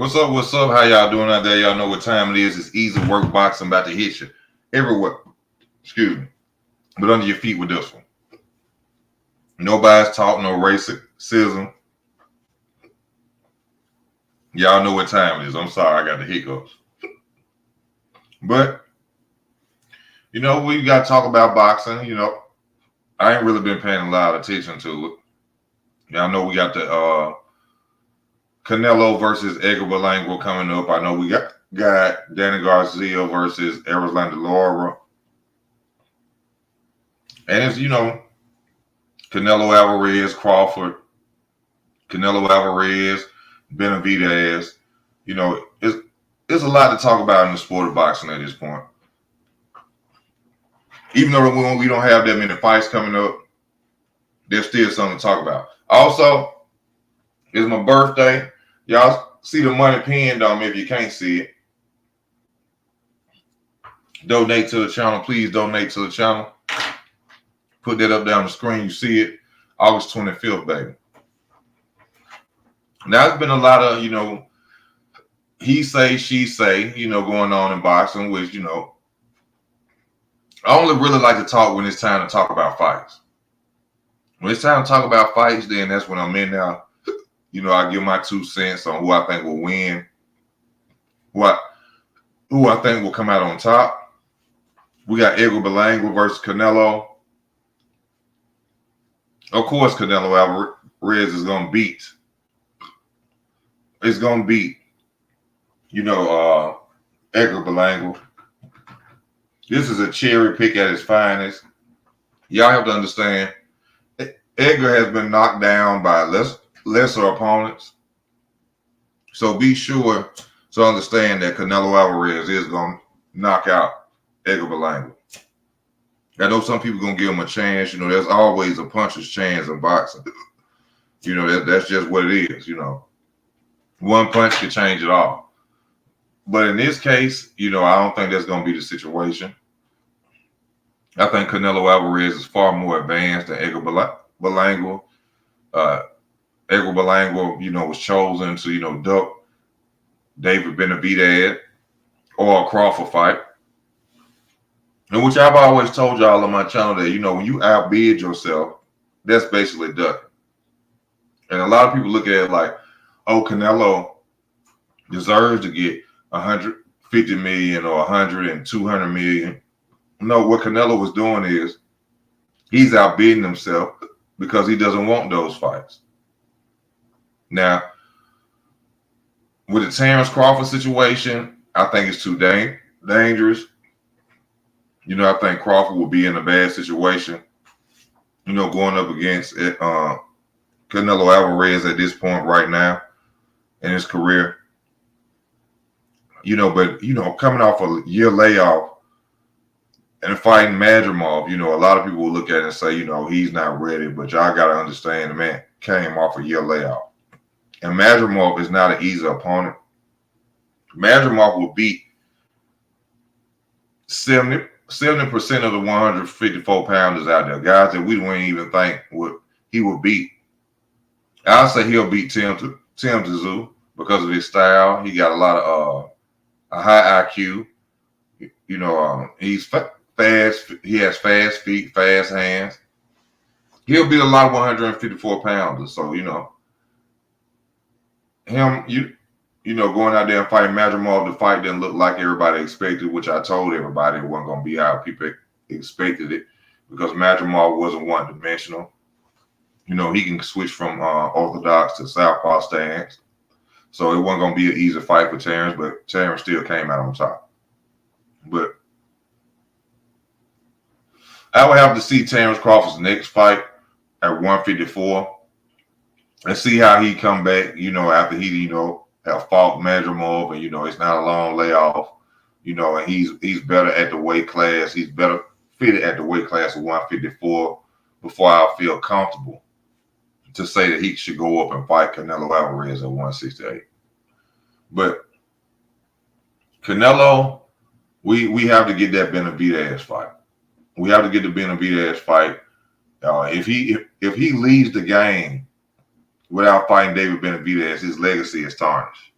What's up? What's up? How y'all doing out there? Y'all know what time it is. It's easy work boxing about to hit you everywhere. Excuse me. But under your feet with this one. Nobody's talk no racism. Y'all know what time it is. I'm sorry, I got the hiccups. But we got to talk about boxing. I ain't really been paying a lot of attention to it. Y'all know we got the Canelo versus Edgar Berlanga coming up. I know we got Danny Garcia versus Erislandy Lara. And it's, Canelo Alvarez, Crawford, Canelo Alvarez, Benavidez. It's a lot to talk about in the sport of boxing at this point. Even though we don't have that many fights coming up, there's still something to talk about. Also, it's my birthday. Y'all see the money pinned on me if you can't see it. Donate to the channel. Please donate to the channel. Put that up there on the screen. You see it. August 25th, baby. Now, there's been a lot of, he say, she say, going on in boxing, which, I only really like to talk when it's time to talk about fights. When it's time to talk about fights, then that's when I'm in now. I give my 2 cents on who I think will win, who I think will come out on top. We got Edgar Berlanga versus Canelo. Of course, Canelo Alvarez is going to beat. It's going to beat, Edgar Berlanga. This is a cherry pick at its finest. Y'all have to understand, Edgar has been knocked down by lesser opponents. So be sure to understand that Canelo Alvarez is going to knock out Edgar Berlanga. I know some people going to give him a chance. There's always a puncher's chance in boxing. That's just what it is, One punch can change it all. But in this case, I don't think that's going to be the situation. I think Canelo Alvarez is far more advanced than Edgar Berlanga. Edgar Berlanga, was chosen to, duck David Benavidez or a Crawford fight. And which I've always told y'all on my channel that, when you outbid yourself, that's basically ducking. And a lot of people look at it like, oh, Canelo deserves to get 150 million or 100 and 200 million. No, what Canelo was doing is he's outbidding himself because he doesn't want those fights. Now, with the Terrence Crawford situation, I think it's too dangerous. I think Crawford will be in a bad situation, going up against Canelo Alvarez at this point right now in his career. But coming off a year layoff and fighting Madrimov, a lot of people will look at it and say, he's not ready. But y'all got to understand, the man came off a year layoff. And Madrimov is not an easy opponent. Madrimov will beat 70% of the 154 pounders out there, guys that we wouldn't even think he would beat. I'll say he'll beat Tim Tszyu because of his style. He got a lot of a high IQ. He's fast. He has fast feet, fast hands. He'll beat a lot of 154 pounders. So him, going out there and fighting Madrimov, the fight didn't look like everybody expected, which I told everybody it wasn't going to be how people expected it because Madrimov wasn't one-dimensional. He can switch from orthodox to southpaw stance. So it wasn't going to be an easy fight for Terrence, but Terrence still came out on top. But I would have to see Terrence Crawford's next fight at 154 and see how he come back, after he, have fought Madrimov and, it's not a long layoff, and he's better at the weight class. He's better fitted at the weight class of 154 before I feel comfortable to say that he should go up and fight Canelo Alvarez at 168. But Canelo, we have to get that Benavidez fight. We have to get the Benavidez fight. If he leaves the game without fighting David Benavidez, his legacy is tarnished.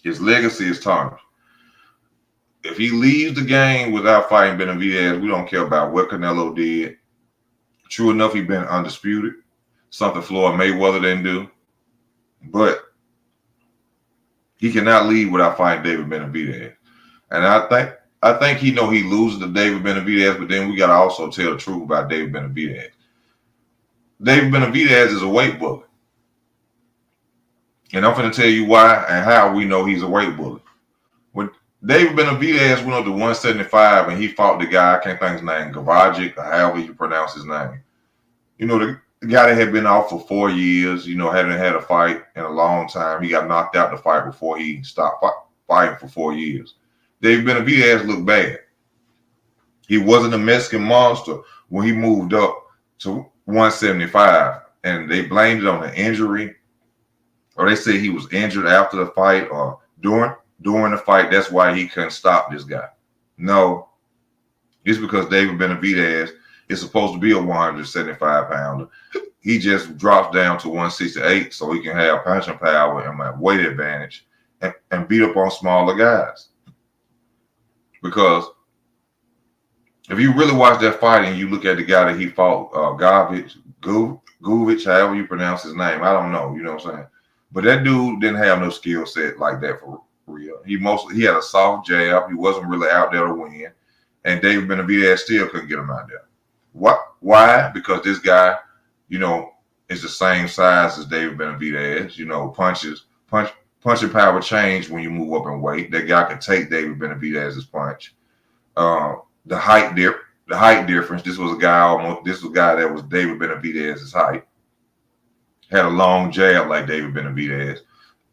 His legacy is tarnished. If he leaves the game without fighting Benavidez, we don't care about what Canelo did. True enough, he's been undisputed, something Floyd Mayweather didn't do. But he cannot leave without fighting David Benavidez. And I think he know he loses to David Benavidez, but then we got to also tell the truth about David Benavidez. David Benavidez is a weight bully. And I'm going to tell you why and how we know he's a weight bully. When David Benavidez went up to 175 and he fought the guy, I can't think his name, Gavajic, or however you pronounce his name. You know, the guy that had been out for 4 years, you know, hadn't had a fight in a long time. He got knocked out the fight before he stopped fighting for 4 years. David Benavidez looked bad. He wasn't a Mexican monster when he moved up to 175, and they blamed it on an injury, or they say he was injured after the fight or during the fight. That's why he couldn't stop this guy. No, it's because David Benavidez is supposed to be a 175-pounder. He just drops down to 168 so he can have punching power and my weight advantage and beat up on smaller guys. Because if you really watch that fight and you look at the guy that he fought, Guvich, however you pronounce his name, I don't know, you know what I'm saying? But that dude didn't have no skill set like that for real. He had a soft jab. He wasn't really out there to win. And David Benavidez still couldn't get him out there. Why? Because this guy, you know, is the same size as David Benavidez. You know, punching power change when you move up in weight. That guy could take David Benavidez's punch. The height difference. This was a guy that was David Benavidez's height. Had a long jab like David Benavidez.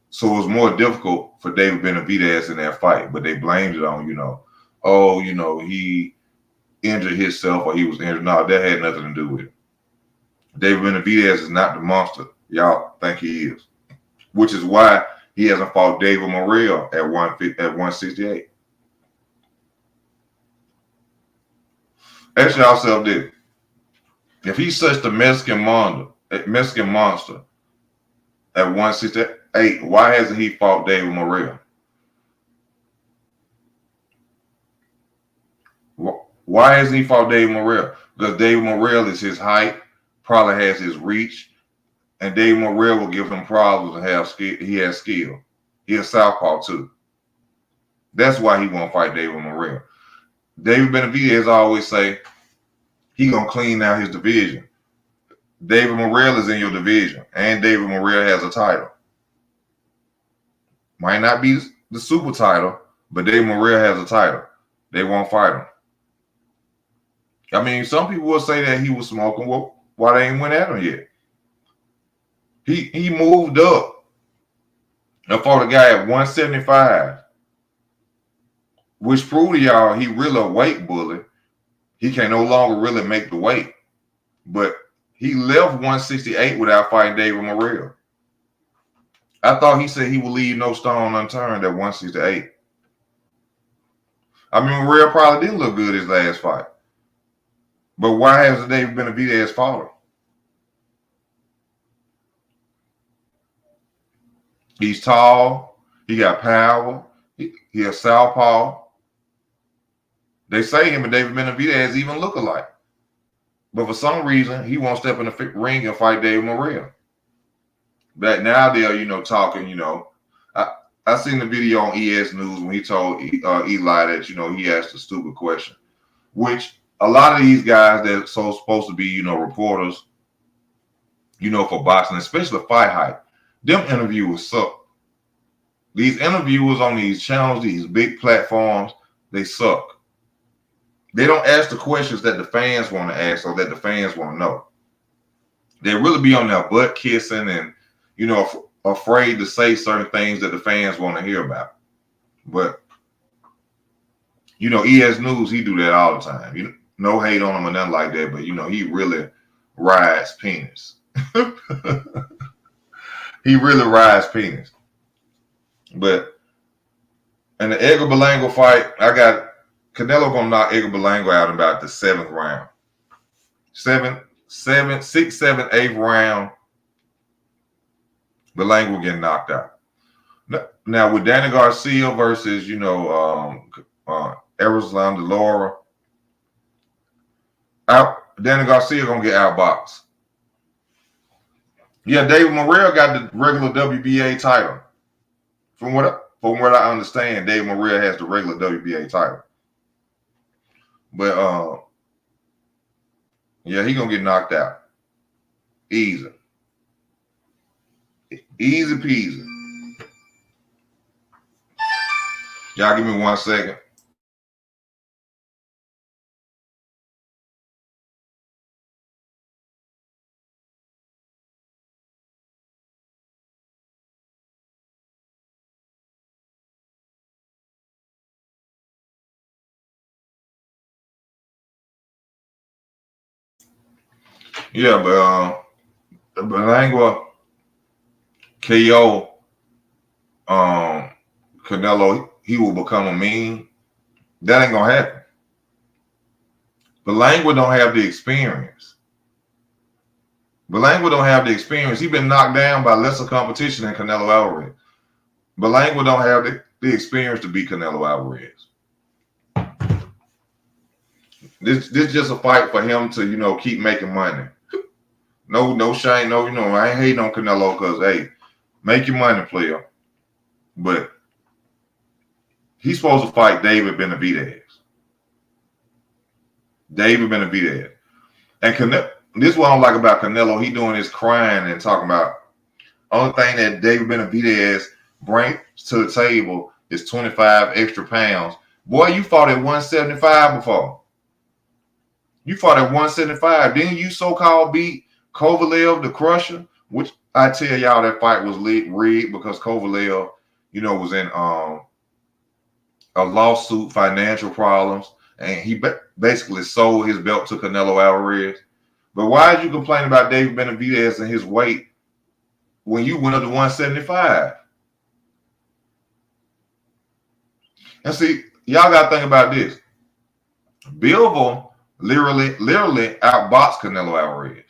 So it was more difficult for David Benavidez in that fight, but they blamed it on, he injured himself or he was injured. No, that had nothing to do with it. David Benavidez is not the monster y'all think he is, which is why he hasn't fought David Morrell at 168. Ask yourself this. If he's such the Mexican monster at 168, why hasn't he fought David Morrell? Why hasn't he fought David Morrell? Because David Morrell is his height, probably has his reach, and David Morrell will give him problems and have skill. He has skill. He has southpaw too. That's why he won't fight David Morrell. David Benavidez always say he gonna clean out his division. David Morrell is in your division, and David Morrell has a title. Might not be the super title, but David Morrell has a title. They won't fight him. I mean, some people will say that he was smoking. Well, why they ain't went at him yet? He moved up and fought a guy at 175, which proved to y'all he really a weight bully. He can no longer really make the weight. But he left 168 without fighting David Morrell. I thought he said he would leave no stone unturned at 168. I mean, Morrell probably didn't look good his last fight. But why hasn't David Benavidez fought him? He's tall. He got power. He a southpaw. They say him and David Benavidez even look alike. But for some reason, he won't step in the ring and fight David Morrell. But now they're, talking, I seen the video on ES News when he told Eli that, he asked a stupid question, which a lot of these guys that are supposed to be, reporters, for boxing, especially Fight Hype, them interviewers suck. These interviewers on these channels, these big platforms, they suck. They don't ask the questions that the fans want to ask or that the fans want to know. They really be on their butt kissing and, afraid to say certain things that the fans want to hear about. But, ES News, he do that all the time. No hate on him or nothing like that, but, he really rides penis. He really rides penis. But in the Edgar Berlanga fight, I got Canelo gonna knock Edgar Berlanga out in about the 7th round. 6th, 7th, 8th round, Berlanga will get knocked out. Now with Danny Garcia versus Erislan de Laura, Danny Garcia gonna get outboxed. Yeah, David Morrell got the regular WBA title. From what I understand, David Morrell has the regular WBA title. But yeah, he gonna get knocked out. Easy. Easy peasy. Y'all give me 1 second. Yeah, but Belangua KO Canelo, he will become a meme. That ain't gonna happen. Belangua don't have the experience. Belangua don't have the experience. He been knocked down by lesser competition than Canelo Alvarez. Belangua don't have the experience to beat Canelo Alvarez. This just a fight for him to keep making money. No shame, I ain't hating on Canelo because hey, make your money, player. But he's supposed to fight David Benavidez. David Benavidez. And this is what I don't like about Canelo. He doing his crying and talking about only thing that David Benavidez brings to the table is 25 extra pounds. Boy, you fought at 175 before. You fought at 175. Didn't you so-called beat Kovalev, the Crusher? Which I tell y'all that fight was rigged because Kovalev, was in a lawsuit, financial problems, and he basically sold his belt to Canelo Alvarez. But why did you complain about David Benavidez and his weight when you went up to 175? And see, y'all got to think about this. Bivol literally outboxed Canelo Alvarez.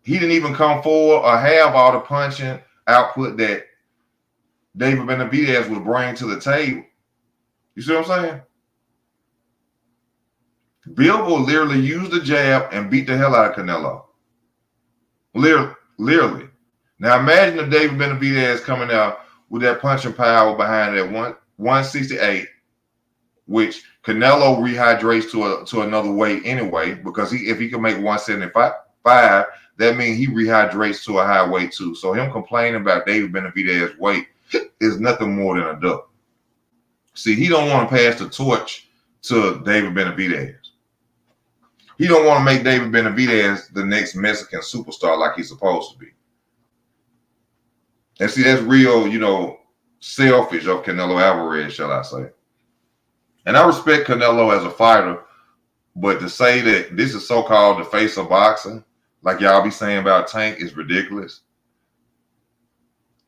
He didn't even come forward or have all the punching output that David Benavidez was bringing to the table. You see what I'm saying? Bivol literally used the jab and beat the hell out of Canelo. Literally. Now imagine if David Benavidez coming out with that punching power behind that 168, which Canelo rehydrates to another weight anyway, because if he can make 175, that means he rehydrates to a high weight too. So him complaining about David Benavidez's weight is nothing more than a duck. See, he don't want to pass the torch to David Benavidez. He don't want to make David Benavidez the next Mexican superstar like he's supposed to be. And see, that's real, selfish of Canelo Alvarez, shall I say. And I respect Canelo as a fighter, but to say that this is so-called the face of boxing, like y'all be saying about Tank, is ridiculous.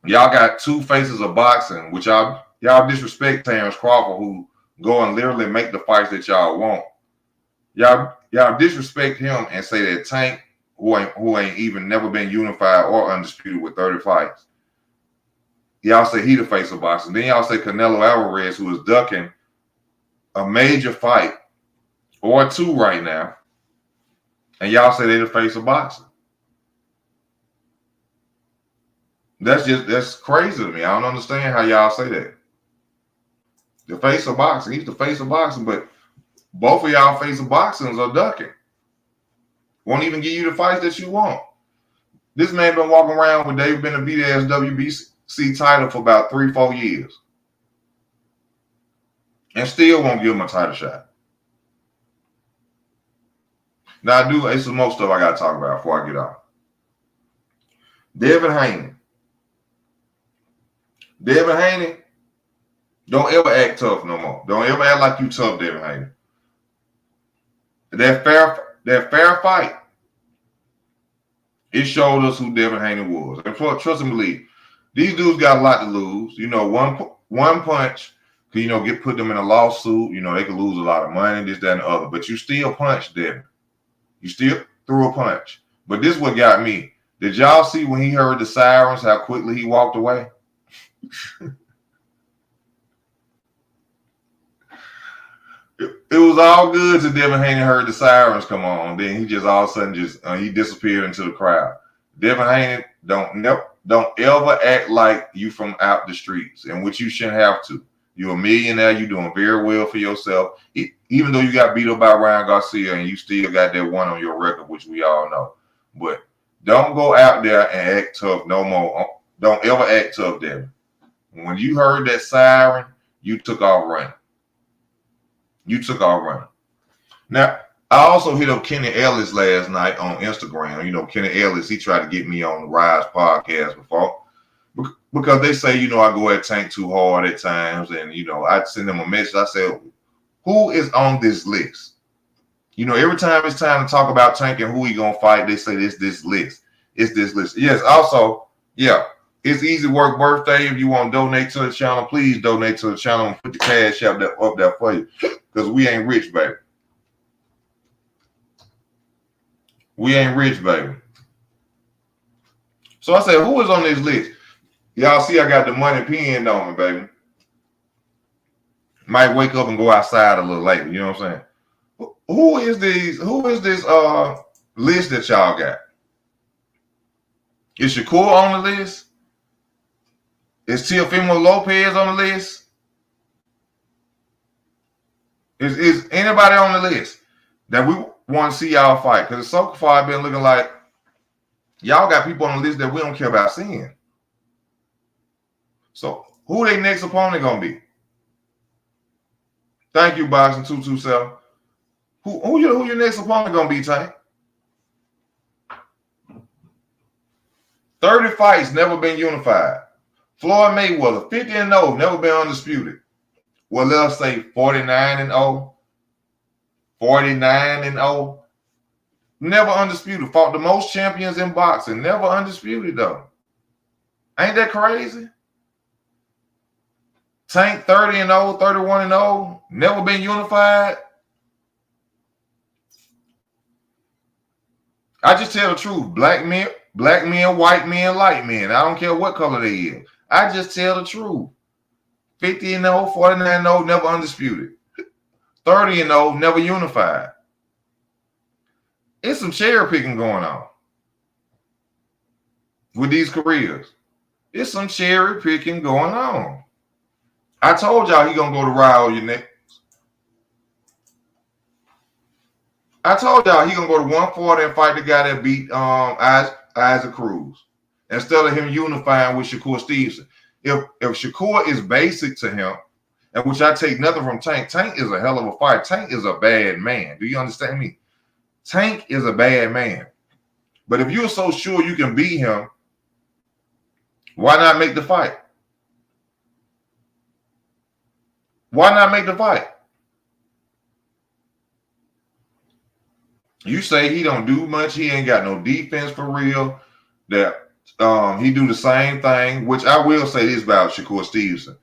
Y'all got two faces of boxing, which y'all disrespect Terrence Crawford, who go and literally make the fights that y'all want. Y'all disrespect him and say that Tank, who ain't even never been unified or undisputed with 30 fights, y'all say he the face of boxing. Then y'all say Canelo Alvarez, who is ducking a major fight or two right now, and y'all say they the face of boxing. That's crazy to me. I don't understand how y'all say that. The face of boxing. He's the face of boxing, but both of y'all face of boxings are ducking. Won't even give you the fights that you want. This man been walking around with David Benavidez WBC title for about 3-4 years. And still won't give him a title shot. Now it's some more stuff I gotta talk about before I get off. Devin Haney, don't ever act tough no more. Don't ever act like you tough, Devin Haney. That fair fight, it showed us who Devin Haney was. And trust and believe, these dudes got a lot to lose. One punch could put them in a lawsuit. They could lose a lot of money, this, that, and the other. But you still punched Devin. You still threw a punch. But this is what got me. Did y'all see when he heard the sirens, how quickly he walked away? It was all good till Devin Haney heard the sirens come on. Then he just all of a sudden he disappeared into the crowd. Devin Haney don't ever act like you from out the streets, and which you shouldn't have to. You're a millionaire. You're doing very well for yourself. Even though you got beat up by Ryan Garcia and you still got that one on your record, which we all know. But don't go out there and act tough no more. Don't ever act tough, Devin. When you heard that siren, you took off running. You took off running. Now, I also hit up Kenny Ellis last night on Instagram. You know, Kenny Ellis, he tried to get me on the Rise podcast before because they say, I go at Tank too hard at times. And, I send them a message. I said, who is on this list? Every time it's time to talk about Tank and who he going to fight, they say it's this list. It's this list. Yes, also, yeah, it's Easy Work birthday. If you want to donate to the channel, please donate to the channel and put the cash up there for you because we ain't rich, baby. We ain't rich, baby. So I said, who is on this list? Y'all see I got the money pinned on me, baby. Might wake up and go outside a little later. You know what I'm saying? Who is this list that y'all got? Is Shakur on the list? Is Teofimo Lopez on the list? Is anybody on the list that we want to see y'all fight? Because so far I've been looking like y'all got people on the list that we don't care about seeing. So who their next opponent gonna be? Thank you, Boxing 227. Who your next opponent gonna be, Tank? 30 fights, never been unified. Floyd Mayweather, 50-0, never been undisputed. Well, let's say 49-0. 49-0. Never undisputed. Fought the most champions in boxing. Never undisputed, though. Ain't that crazy? Tank 30-0, 31-0. Never been unified. I just tell the truth. Black men, white men, light men. I don't care what color they is. I just tell the truth. 50-0, 49-0, never undisputed. 30-0, never unified. It's some cherry picking going on with these careers. It's some cherry picking going on. I told y'all he gonna go to Raul your neck. I told y'all he gonna go to 140 and fight the guy that beat Isaac Cruz instead of him unifying with Shakur Stevenson. If Shakur is basic to him, and which I take nothing from Tank. Tank is a hell of a fighter. Tank is a bad man. Do you understand me? Tank is a bad man. But if you're so sure you can beat him, why not make the fight? Why not make the fight? You say he don't do much. He ain't got no defense for real. That he do the same thing, which I will say this about Shakur Stevenson.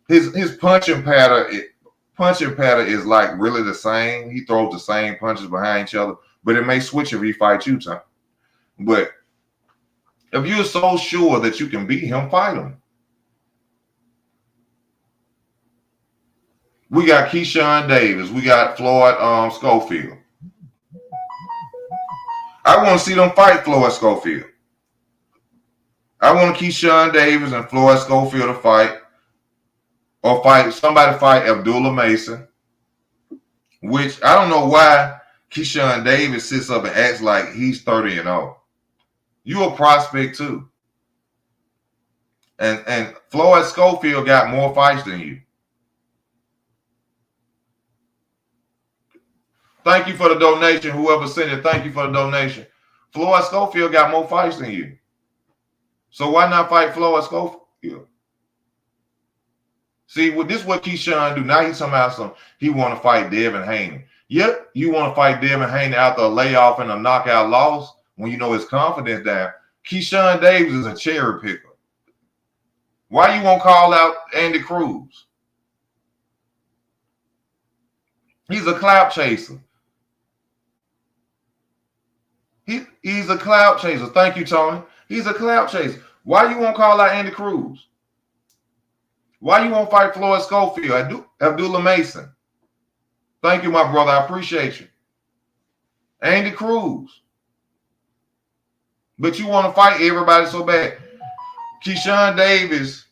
His punching pattern is like really the same. He throws the same punches behind each other, but it may switch if he fights you, Tom. But if you're so sure that you can beat him, fight him. We got Keyshawn Davis. We got Floyd Schofield. I want to see them fight Floyd Schofield. I want Keyshawn Davis and Floyd Schofield to fight. Or somebody fight Abdullah Mason. Which I don't know why Keyshawn Davis sits up and acts like he's 30-0. You a prospect too. And Floyd Schofield got more fights than you. Thank you for the donation. Whoever sent it, thank you for the donation. Floyd Schofield got more fights than you. So why not fight Floyd Schofield? See, this is what Keyshawn do. Now he's talking about he want to fight Devin Haney. Yep, you want to fight Devin Haney after a layoff and a knockout loss when you know his confidence down. Keyshawn Davis is a cherry picker. Why you won't call out Andy Cruz? He's a clout chaser. He's a clout chaser. Thank you, Tony. He's a clout chaser. Why you won't call out Andy Cruz? Why you won't fight Floyd Schofield? Abdullah Mason. Thank you, my brother. I appreciate you. Andy Cruz. But you want to fight everybody so bad. Keyshawn Davis,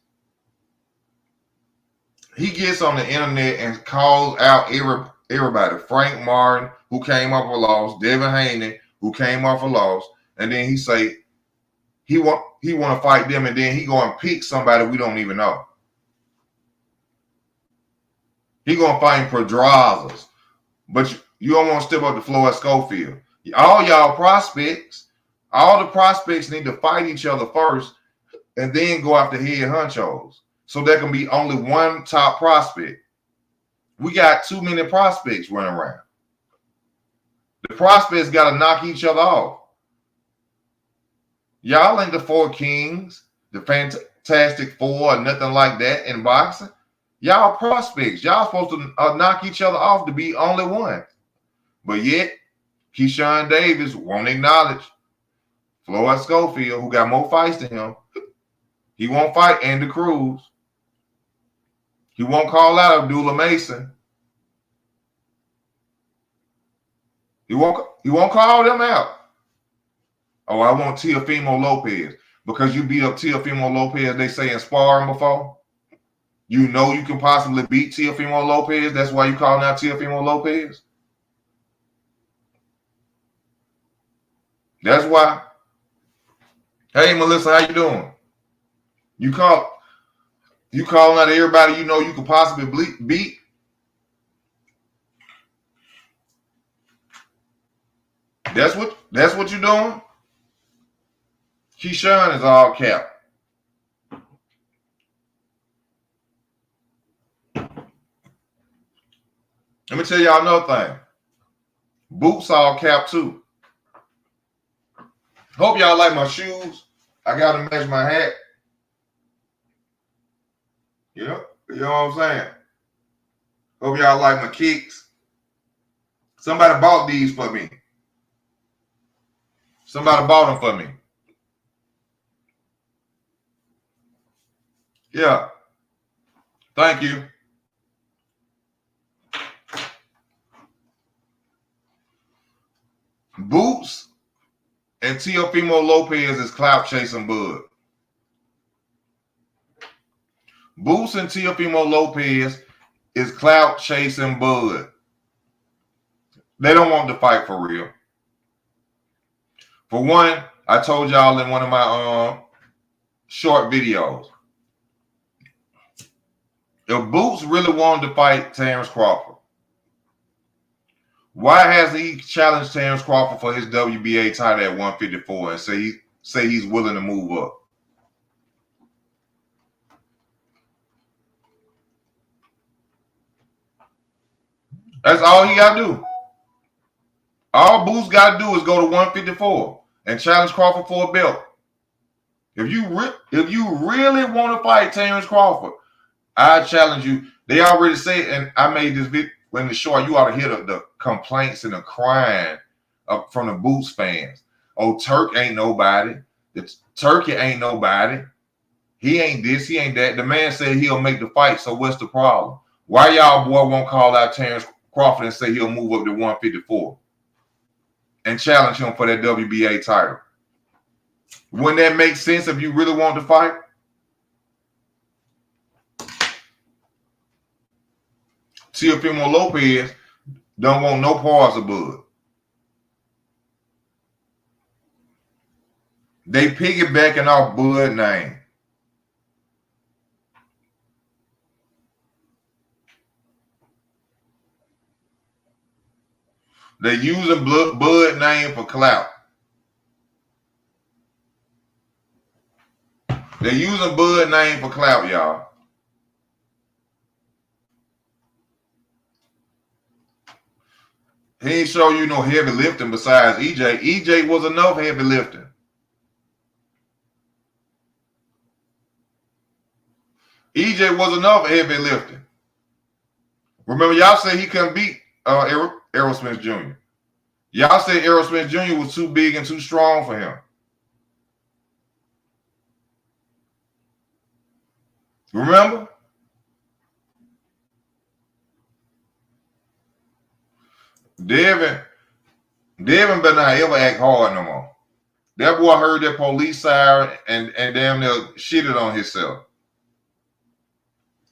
he gets on the internet and calls out everybody. Frank Martin, who came off a loss. Devin Haney, who came off a loss. And then he say he want to fight them, and then he go and pick somebody we don't even know. He gonna fight Pedrazas. But you don't want to step up to Floyd Schofield. All y'all prospects, all the prospects need to fight each other first and then go after head honchos. So there can be only one top prospect. We got too many prospects running around. The prospects got to knock each other off. Y'all ain't the Four Kings, the Fantastic Four, or nothing like that in boxing. Y'all prospects. Y'all supposed to knock each other off to be only one. But yet, Keyshawn Davis won't acknowledge Floyd Schofield, who got more fights than him. He won't fight Andy Cruz. He won't call out Abdullah Mason. He won't call them out. Oh, I want Teofimo Lopez. Because you beat up Teofimo Lopez, they say in sparring before. You know you can possibly beat Teofimo Lopez. That's why you calling out Teofimo Lopez. That's why. Hey, Melissa, how you doing? You calling out everybody you know you could possibly beat? That's what you're doing? Keyshawn is all cap. Let me tell y'all another thing. Boots all cap too. Hope y'all like my shoes. I got to match my hat. You know what I'm saying? Hope y'all like my kicks. Somebody bought these for me. Somebody bought them for me. Yeah. Thank you. Boots and Teofimo Lopez is clout chasing Bud. Boots and Teofimo Lopez is clout chasing Bud. They don't want to fight for real. For one, I told y'all in one of my short videos, if Boots really wanted to fight Terrence Crawford, why hasn't he challenged Terrence Crawford for his WBA title at 154 and say he's willing to move up? That's all he got to do. All Boots got to do is go to 154 and challenge Crawford for a belt. If you really want to fight Terrence Crawford, I challenge you. They already said, and I made this video in the short, you ought to hear the complaints and the crying from the Boots fans. Oh, Turk ain't nobody. Turkey ain't nobody. He ain't this, he ain't that. The man said he'll make the fight, so what's the problem? Why y'all boy won't call out Terrence Crawford and say he'll move up to 154 and challenge him for that WBA title? Wouldn't that make sense if you really want to fight? Teofimo Lopez don't want no parts of Bud. They piggybacking off Bud name. They using Bud name for clout. They using Bud name for clout, y'all. He ain't show you no heavy lifting besides EJ. EJ was enough heavy lifting. EJ was enough heavy lifting. Remember, y'all said he couldn't beat Errol Spence Jr. Y'all said Errol Spence Jr. was too big and too strong for him. Remember? Devin better not ever act hard no more. That boy heard that police siren and damn near shitted on himself.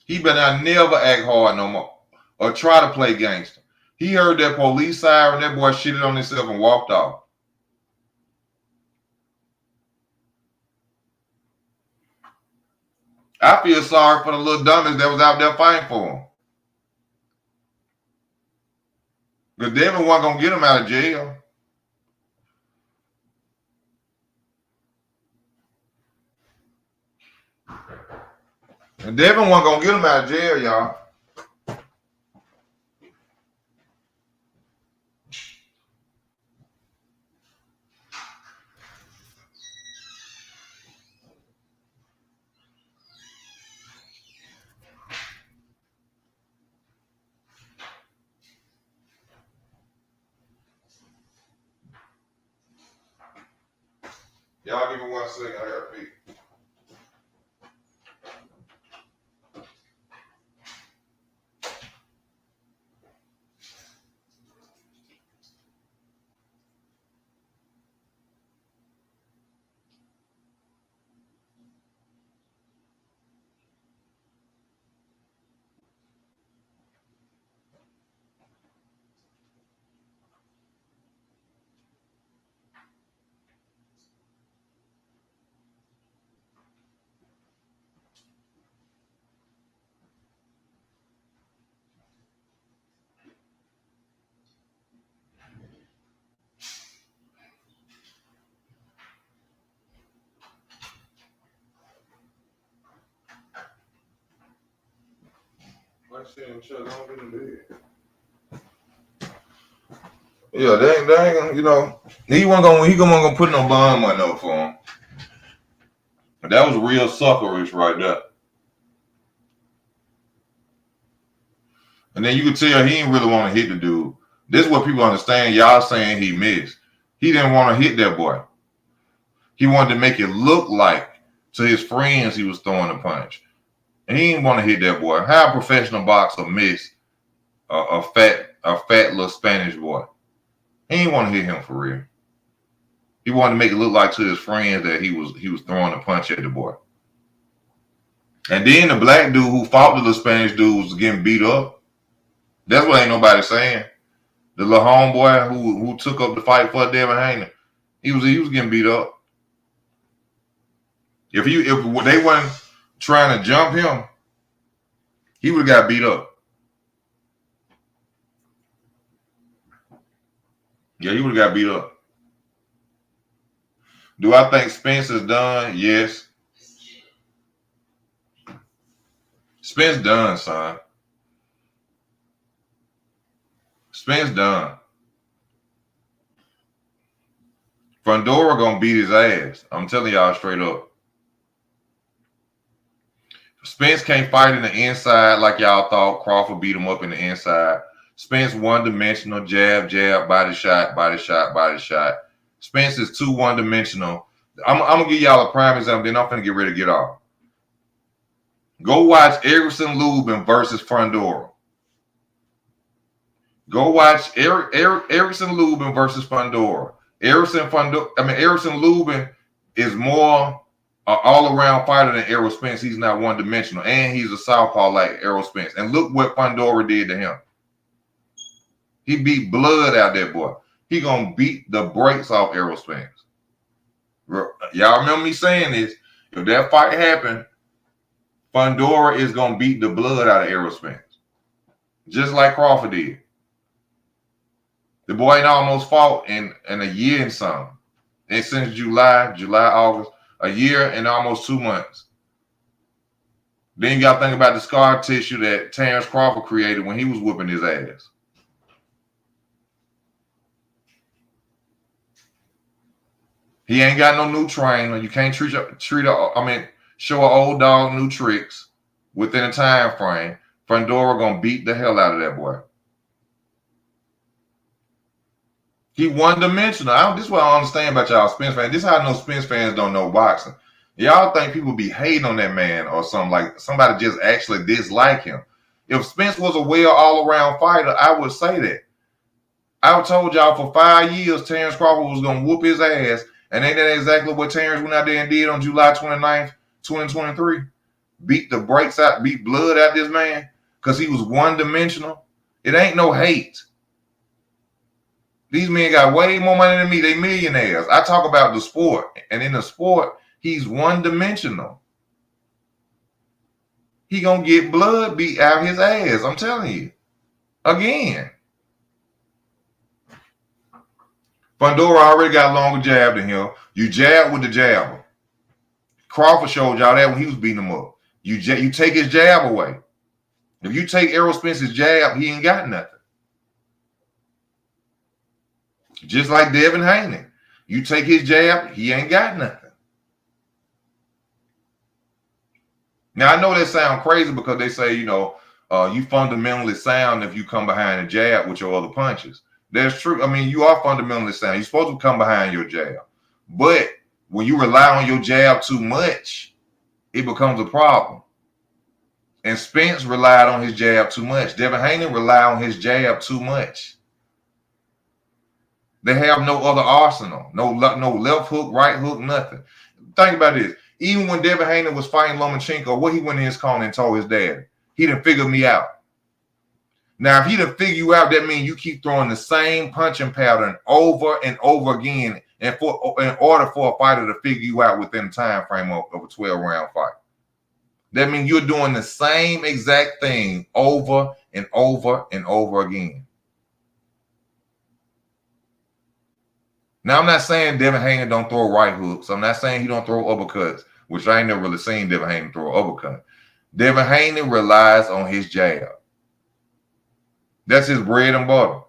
He better not never act hard no more or try to play gangster. He heard that police siren, that boy shitted on himself and walked off. I feel sorry for the little dummies that was out there fighting for him. Because Devin wasn't going to get him out of jail. And Devin wasn't going to get him out of jail, y'all. Y'all give me 1 second. I got to pee. Yeah, they ain't, you know, he wasn't gonna put no bond money up for him. But that was real suckerish right there. And then you could tell he didn't really want to hit the dude. This is what people understand. Y'all saying he missed. He didn't want to hit that boy. He wanted to make it look like to his friends he was throwing a punch. And he didn't want to hit that boy. How a professional boxer miss a fat little Spanish boy? He didn't want to hit him for real. He wanted to make it look like to his friends that he was throwing a punch at the boy. And then the black dude who fought the little Spanish dude was getting beat up. That's what ain't nobody saying. The little homeboy who took up the fight for Devin Haney, he was getting beat up. If they weren't trying to jump him, he would have got beat up. Yeah, he would have got beat up. Do I think Spence is done? Yes. Spence done, son. Spence done. Fundora gonna beat his ass. I'm telling y'all straight up. Spence can't fight in the inside like y'all thought. Crawford beat him up in the inside. Spence one-dimensional, jab, jab, body shot, body shot, body shot. Spence is too one-dimensional. I'm going to give y'all a prime example, then I'm going to get ready to get off. Go watch Erickson Lubin versus Fundora. Go watch Erickson Lubin versus Fundora. Erickson Lubin is more an all-around fighter than Errol Spence. He's not one-dimensional, and he's a southpaw like Errol Spence. And look what Fundora did to him. He beat blood out that boy. He gonna beat the brakes off Errol Spence. Y'all remember me saying this? If that fight happened, Fundora is gonna beat the blood out of Errol Spence, just like Crawford did. The boy ain't almost fought in a year and some, and since July, August, a year and almost 2 months. Then you got to think about the scar tissue that Terrence Crawford created when he was whooping his ass. He ain't got no new trainer. You can't show an old dog new tricks within a time frame. Fundora gonna beat the hell out of that boy. He one-dimensional. This is what I understand about y'all Spence fans. This is how I know Spence fans don't know boxing. Y'all think people be hating on that man or something, like somebody just actually dislike him. If Spence was a well all-around fighter, I would say that. I told y'all for 5 years Terrence Crawford was gonna whoop his ass, and ain't that exactly what Terrence went out there and did on July 29th, 2023? Beat the brakes out, beat blood out this man because he was one-dimensional. It ain't no hate. These men got way more money than me. They millionaires. I talk about the sport, and in the sport, he's one-dimensional. He gonna get blood beat out his ass. I'm telling you. Again. Fundora already got a longer jab than him. You jab with the jabber. Crawford showed y'all that when he was beating him up. You take his jab away. If you take Errol Spence's jab, he ain't got nothing. Just like Devin Haney. You take his jab, he ain't got nothing. Now, I know that sounds crazy because they say, you fundamentally sound if you come behind a jab with your other punches. That's true. I mean, you are fundamentally sound. You're supposed to come behind your jab. But when you rely on your jab too much, it becomes a problem. And Spence relied on his jab too much. Devin Haney relied on his jab too much. They have no other arsenal. No left hook, right hook, nothing. Think about this. Even when Devin Haney was fighting Lomachenko, what he went in his corner and told his dad, he done figured me out. Now, if he done figure you out, that means you keep throwing the same punching pattern over and over again, and in order for a fighter to figure you out within the time frame of a 12-round fight. That means you're doing the same exact thing over and over and over again. Now, I'm not saying Devin Haney don't throw right hooks. I'm not saying he don't throw uppercuts, which I ain't never really seen Devin Haney throw an uppercut. Devin Haney relies on his jab. That's his bread and butter.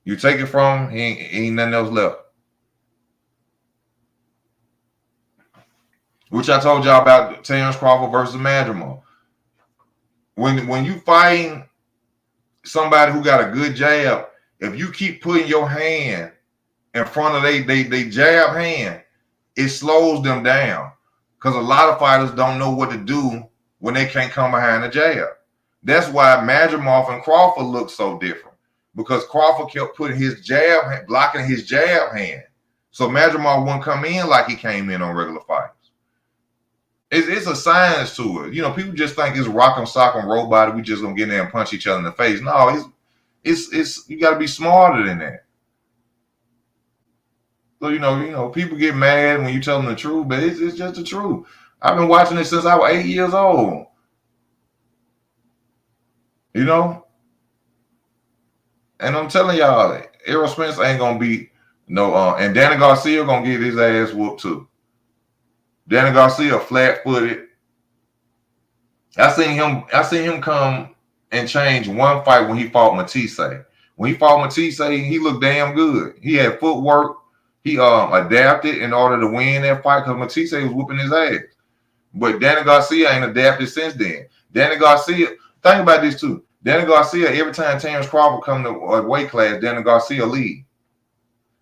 You take it from him, he ain't nothing else left. Which I told y'all about Terrence Crawford versus Madrimal. When you fighting somebody who got a good jab, if you keep putting your hand in front of they jab hand, it slows them down. Because a lot of fighters don't know what to do when they can't come behind the jab. That's why Madrimal and Crawford look so different. Because Crawford kept putting his jab, blocking his jab hand. So Madrimal wouldn't come in like he came in on regular fights. It's a science to it. People just think it's rock'em sock'em robot. We just gonna get in there and punch each other in the face. No, it's you gotta be smarter than that. So people get mad when you tell them the truth, but it's just the truth. I've been watching it since I was 8 years old. And I'm telling y'all, Errol Spence ain't gonna beat and Danny Garcia gonna get his ass whooped too. Danny Garcia flat-footed. I seen him come and change one fight when he fought Matisse. When he fought Matisse, he looked damn good. He had footwork. He adapted in order to win that fight because Matisse was whooping his ass. But Danny Garcia ain't adapted since then. Danny Garcia, think about this too. Danny Garcia, every time Terrence Crawford come to a weight class, Danny Garcia lead.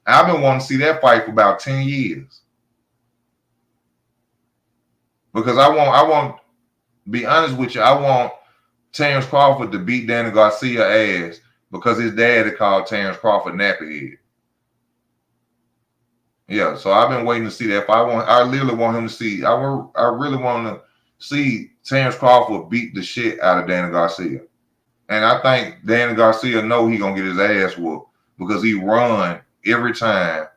I've been wanting to see that fight for about 10 years. Because I want to be honest with you, I want Terrence Crawford to beat Danny Garcia ass because his dad had called Terrence Crawford nappyhead. Yeah, so I've been waiting to see that. I really want him to see. I really want to see Terrence Crawford beat the shit out of Danny Garcia. And I think Danny Garcia know he gonna get his ass whooped because he run every time.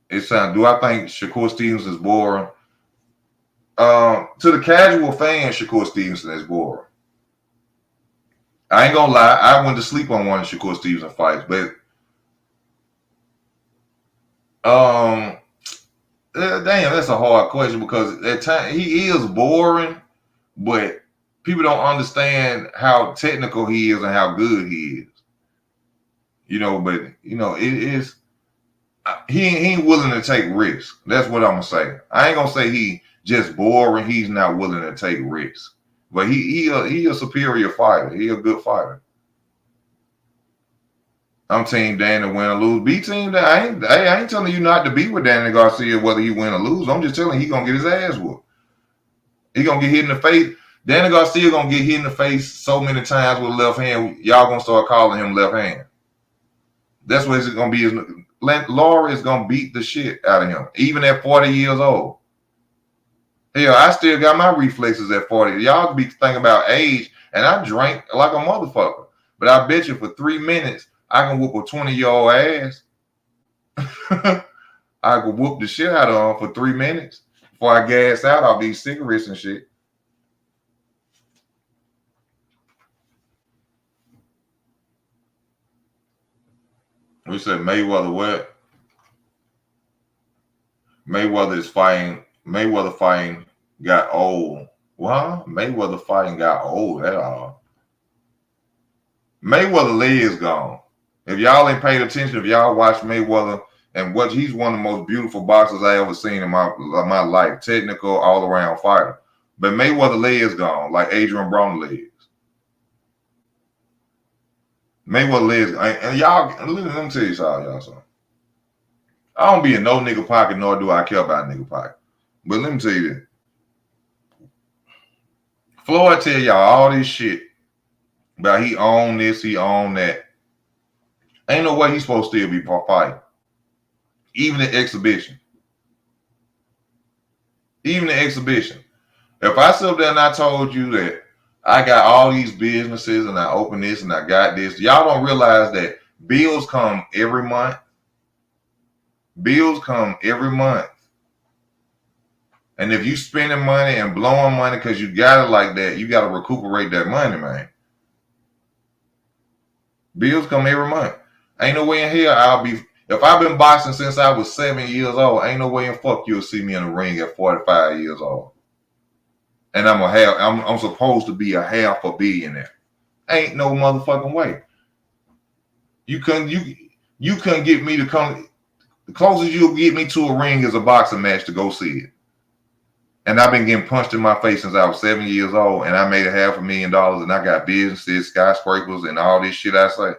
Do I think Shakur Stevenson is boring? To the casual fan, Shakur Stevenson is boring. I ain't gonna lie, I went to sleep on one of Shakur Stevenson fights, but damn, that's a hard question because at times he is boring, but people don't understand how technical he is and how good he is. But it is. He ain't willing to take risks. That's what I'm gonna say. I ain't gonna say he just boring. He's not willing to take risks, but he a superior fighter. He a good fighter. I'm team Dan to win or lose. B team Dan. I ain't telling you not to be with Danny Garcia whether he win or lose. I'm just telling you he gonna get his ass whooped. He gonna get hit in the face. Danny Garcia gonna get hit in the face so many times with left hand. Y'all gonna start calling him left hand. That's what it's gonna be. Laura is gonna beat the shit out of him, even at 40 years old. Hell, I still got my reflexes at 40. Y'all be thinking about age, and I drank like a motherfucker. But I bet you for 3 minutes, I can whoop a 20-year-old ass. I could whoop the shit out of them for 3 minutes before I gas out all these cigarettes and shit. We said Mayweather what? Mayweather fighting got old. What? Mayweather fighting got old at all. Mayweather leg is gone. If y'all ain't paid attention, if y'all watch Mayweather and what he's one of the most beautiful boxers I ever seen in my life. Technical, all around fighter. But Mayweather leg is gone, like Adrian Broner legs. Mayweather legs, and y'all, let me tell you something. I don't be in no nigga pocket, nor do I care about nigga pocket. But let me tell you this. Floyd tell y'all all this shit about he own this, he own that. Ain't no way he's supposed to still be fighting. Even the exhibition. Even the exhibition. If I sit up there and I told you that I got all these businesses and I open this and I got this, y'all don't realize that bills come every month. Bills come every month. And if you spending money and blowing money because you got it like that, you got to recuperate that money, man. Bills come every month. Ain't no way in here I'll be. If I've been boxing since I was 7 years old, ain't no way in fuck you'll see me in the ring at 45 years old. And I'm supposed to be a half a billionaire. Ain't no motherfucking way. You couldn't get me to come. The closest you'll get me to a ring is a boxing match to go see it. And I've been getting punched in my face since I was 7 years old, and I made $500,000, and I got businesses, skyscrapers, and all this shit I say.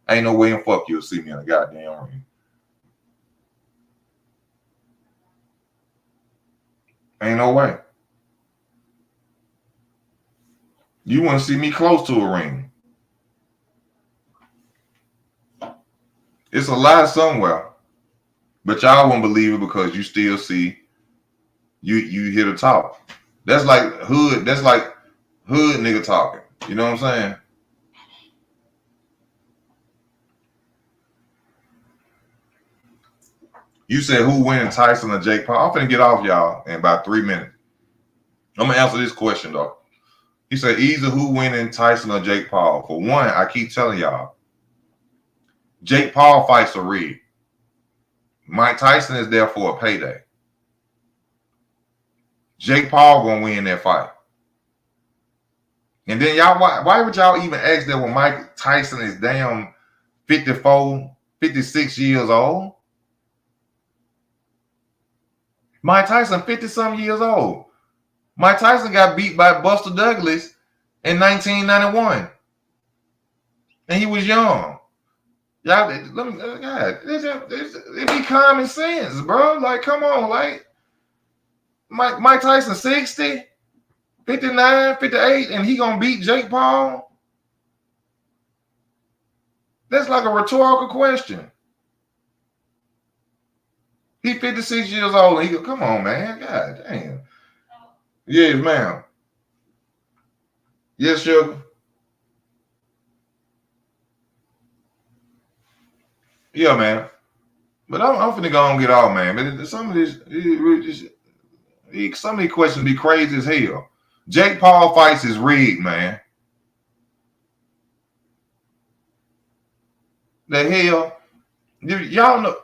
Ain't no way in fuck you'll see me in a goddamn ring. Ain't no way. You wouldn't see me close to a ring. It's a lie somewhere, but y'all won't believe it because you still see you hear the talk. That's like hood nigga talking. You know what I'm saying? You said who winning, Tyson or Jake Paul? I'm finna get off y'all in about 3 minutes. I'm gonna answer this question though. He said either who winning, Tyson or Jake Paul. For one, I keep telling y'all, Jake Paul fights are rigged. Mike Tyson is there for a payday. Jake Paul gonna win that fight. And then y'all, why would y'all even ask that when Mike Tyson is damn 54, 56 years old? Mike Tyson 50-something years old. Mike Tyson got beat by Buster Douglas in 1991. And he was young. Y'all, let me, God, it be common sense, bro. Like, come on, like, Mike Tyson 60, 59, 58, and he gonna beat Jake Paul? That's like a rhetorical question. He 56 years old, and he go, come on, man. God damn. Yes, ma'am. Yes, sugar. Yeah, man. But I'm finna go and get off, man. But some of these questions be crazy as hell. Jake Paul fights is rigged, man. The hell? Y'all know.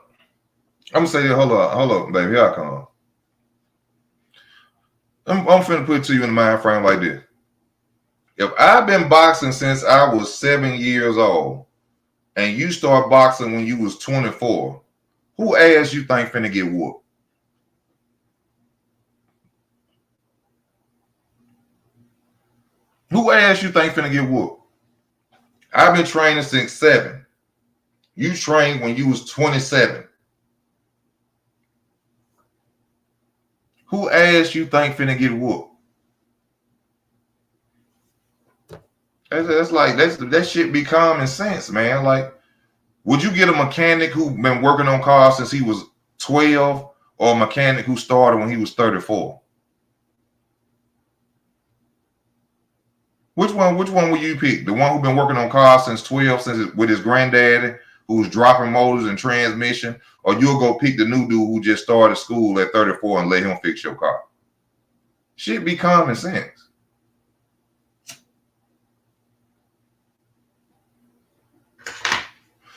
I'm gonna say that. Hold up, baby. Here I come. I'm finna put it to you in the mind frame like this. If I've been boxing since I was 7 years old, and you start boxing when you was 24, who ass you think finna get whooped? Who ass you think finna get whooped? I've been training since 7. You trained when you was 27. Who ass you think finna get whooped? That's like that shit be common sense, man. Like Would you get a mechanic who been working on cars since he was 12 or a mechanic who started when he was 34? Which one will you pick? The one who been working on cars since 12, with his granddaddy, who's dropping motors and transmission, or you'll go pick the new dude who just started school at 34 and let him fix your car? Should be common sense.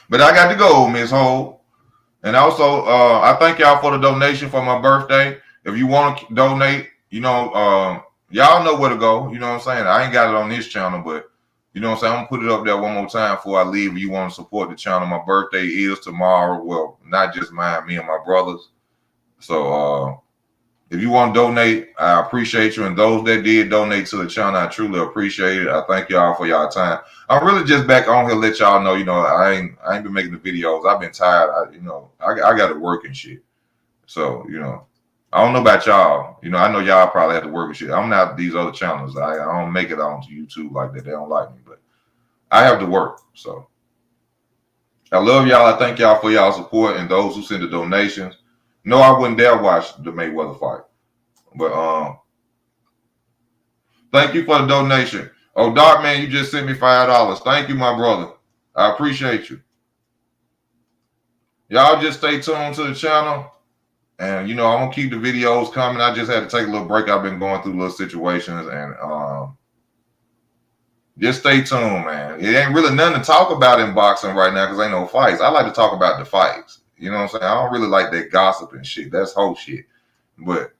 But I got to go, Miss Ho. And also, I thank y'all for the donation for my birthday. If you want to donate, y'all know where to go. You know what I'm saying? I ain't got it on this channel, but you know what I'm saying? I'm going to put it up there one more time before I leave. If you want to support the channel, my birthday is tomorrow. Well, not just mine, me and my brothers. So if you want to donate, I appreciate you. And those that did donate to the channel, I truly appreciate it. I thank y'all for y'all time. I'm really just back on here to let y'all know, I ain't been making the videos. I've been tired. I got to work and shit. So, I don't know about y'all. I know y'all probably have to work and shit. I'm not these other channels. I don't make it onto YouTube like that. They don't like me, but I have to work. So I love y'all. I thank y'all for y'all support and those who send the donations. No, I wouldn't dare watch the Mayweather fight. But thank you for the donation. Oh, Dark Man, you just sent me $5. Thank you, my brother. I appreciate you. Y'all just stay tuned to the channel. And, I'm going to keep the videos coming. I just had to take a little break. I've been going through little situations. And just stay tuned, man. It ain't really nothing to talk about in boxing right now because ain't no fights. I like to talk about the fights. You know what I'm saying? I don't really like that gossip and shit. That's whole shit. But,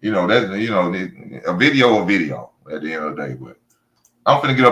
that's, a video at the end of the day. But I'm finna get up